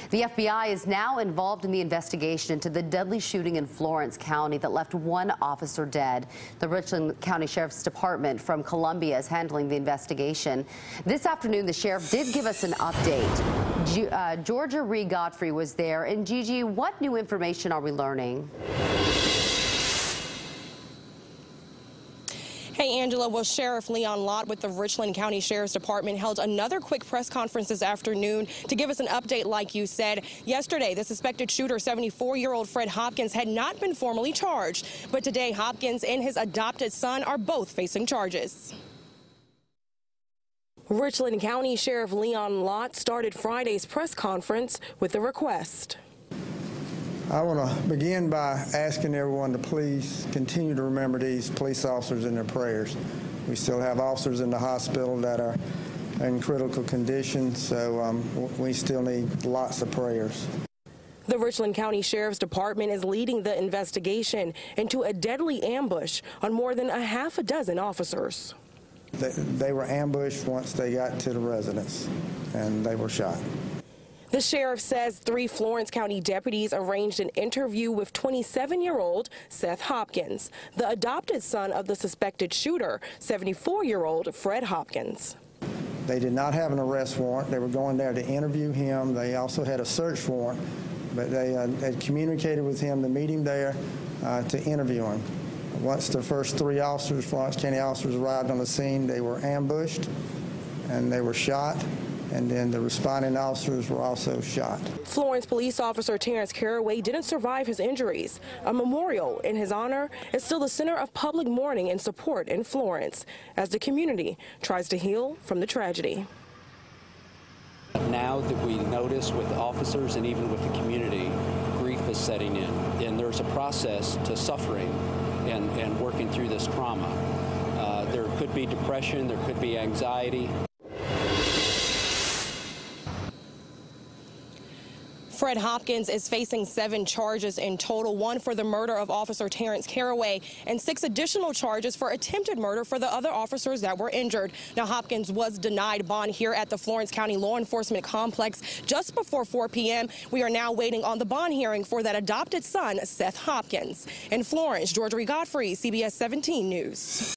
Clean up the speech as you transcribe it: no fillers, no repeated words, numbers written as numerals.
The FBI is now involved in the investigation into the deadly shooting in Florence County that left one officer dead. The Richland County Sheriff's Department from Columbia is handling the investigation. This afternoon, the sheriff did give us an update. Georgia Ree Godfrey was there. And Gigi, what new information are we learning? Hey, Angela. Well, Sheriff Leon Lott with the Richland County Sheriff's Department held another quick press conference this afternoon to give us an update. Like you said, yesterday, the suspected shooter, 74-year-old Fred Hopkins, had not been formally charged. But today, Hopkins and his adopted son are both facing charges. Richland County Sheriff Leon Lott started Friday's press conference with a request. I want to begin by asking everyone to please continue to remember these police officers in their prayers. We still have officers in the hospital that are in critical condition, so we still need lots of prayers. The Richland County Sheriff's Department is leading the investigation into a deadly ambush on more than a half a dozen officers. They were ambushed once they got to the residence, and they were shot. The sheriff says 3 Florence County deputies arranged an interview with 27-year-old Seth Hopkins, the adopted son of the suspected shooter, 74-year-old Fred Hopkins. They did not have an arrest warrant. They were going there to interview him. They also had a search warrant, but they had communicated with him to meet him there to interview him. Once the first 3 officers, Florence County officers, arrived on the scene, they were ambushed and they were shot. And then the responding officers were also shot. Florence police officer Terrence Caraway didn't survive his injuries. A memorial in his honor is still the center of public mourning and support in Florence as the community tries to heal from the tragedy. Now that we notice with officers and even with the community, grief is setting in, and there's a process to suffering and working through this trauma. There could be depression, there could be anxiety. Fred Hopkins is facing 7 charges in total, 1 for the murder of Officer Terrence Caraway and 6 additional charges for attempted murder for the other officers that were injured. Now, Hopkins was denied bond here at the Florence County Law Enforcement Complex just before 4 p.m. We are now waiting on the bond hearing for that adopted son, Seth Hopkins. In Florence, Georgia Ree Godfrey, CBS 17 News.